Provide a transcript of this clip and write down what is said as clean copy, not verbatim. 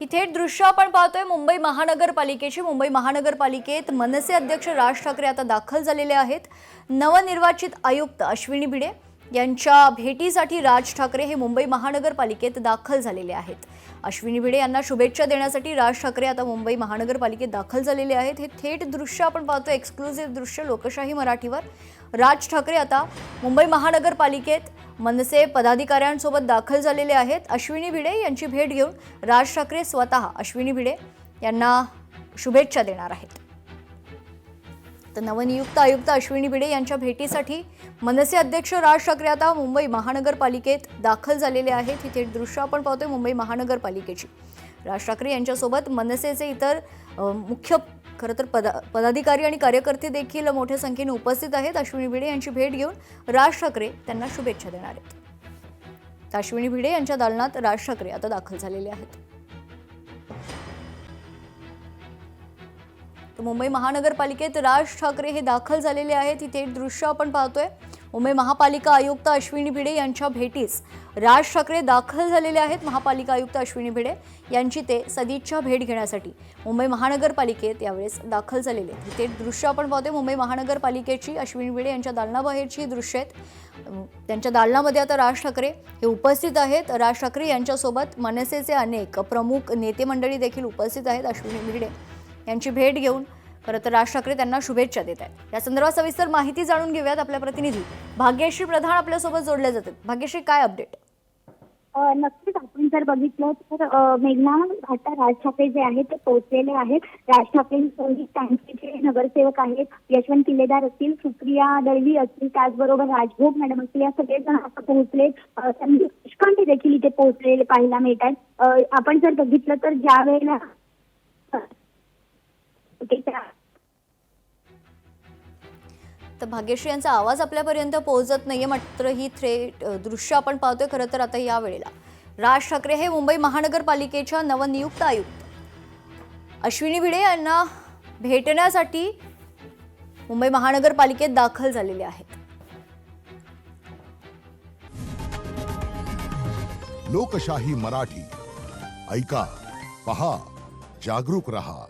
ही थेट दृश्य आपण पाहतोय मुंबई महानगरपालिकेची। मुंबई महानगरपालिकेत मनसे अध्यक्ष राज ठाकरे आता दाखल झालेले आहेत। नवनिर्वाचित आयुक्त अश्विनी भिडे यांच्या भेटीसाठी राज ठाकरे हे मुंबई महानगरपालिकेत दाखल झालेले आहेत। अश्विनी भिडे यांना शुभेच्छा देण्यासाठी राज ठाकरे आता मुंबई महानगरपालिकेत दाखल झालेले आहेत। हे थेट दृश्य आपण पाहतोय, एक्सक्लुसिव्ह दृश्य लोकशाही मराठीवर। राज ठाकरे आता मुंबई महानगरपालिकेत मनसे पदाधिकाऱ्यांसोबत दाखल झालेले आहेत। अश्विनी भिडे यांची भेट घेऊन राज ठाकरे स्वतः अश्विनी भिडे यांना शुभेच्छा देणार आहेत। तर नवनियुक्त आयुक्त अश्विनी भिडे यांच्या भेटीसाठी मनसे अध्यक्ष राज ठाकरे आता मुंबई महानगरपालिकेत दाखल झालेले आहेत। ही थेट दृश्य आपण पाहतोय मुंबई महानगरपालिकेची। राज ठाकरे यांच्यासोबत मनसेचे इतर मुख्य पदाधिकारी आणि कार्यकर्ते देखील मोठ्या संख्येने उपस्थित आहेत। अश्विनी भिडे यांची भेट घेऊन राज ठाकरे त्यांना शुभेच्छा देणार आहेत। अश्विनी भिडे यांच्या दालनात राज ठाकरे आता दाखल झालेले आहेत। मुंबई महानगरपालिकेत राज ठाकरे हे दाखल झालेले आहेत। ही थेट दृश्य आपण पाहतोय। मुंबई महापालिका आयुक्त अश्विनी भिडे यांच्या भेटीस राज ठाकरे दाखल झालेले आहेत। महापालिका आयुक्त अश्विनी भिडे यांची ते सदिच्छा भेट घेण्यासाठी मुंबई महानगरपालिकेत यावेळेस दाखल झालेले आहेत। हे दृश्य आपण पाहतोय मुंबई महानगरपालिकेची। अश्विनी भिडे यांच्या दालनाबाहेरची दृश्य आहेत। त्यांच्या दालनामध्ये आता राज ठाकरे हे उपस्थित आहेत। राज ठाकरे यांच्यासोबत मनसेचे अनेक प्रमुख नेते मंडळी देखील उपस्थित आहेत। अश्विनी भिडे यांची भेट घेऊन खरं तर राज ठाकरे त्यांना शुभेच्छा देत आहेत। या संदर्भात सविस्तर माहिती जाणून घेऊयात। आपल्या प्रतिनिधी भाग्यश्री प्रधान आपल्यासोबत जोडले जातात। भाग्यश्री, काय अपडेट? नक्कीच आपण जर बघितलं तर मेघना आता राज ठाकरे जे आहेत ते पोहोचलेले आहेत। राज ठाकरे त्यांचे जे नगरसेवक आहेत, यशवंत किल्लेदार असतील, सुप्रिया दळवी असतील, त्याचबरोबर राजभोग मॅडम असतील, या सगळेजण आता पोहोचले। संदीप देशपांडे देखील इथे पोहोचलेले पाहायला मिळतात। आपण जर बघितलं तर ज्या वेळेला तर भाग्यश्री यांचा आवाज आपल्यापर्यंत पोहोचत नाहीये, मात्र ही थेट दृश्य आपण पाहतोय। खरं तर आता या वेळेला राज ठाकरे हे मुंबई महानगरपालिकेच्या नवनियुक्त आयुक्त अश्विनी भिडे यांना भेटण्यासाठी मुंबई महानगरपालिकेत दाखल झालेले आहेत। लोकशाही मराठी ऐका, पहा, जागरूक रहा।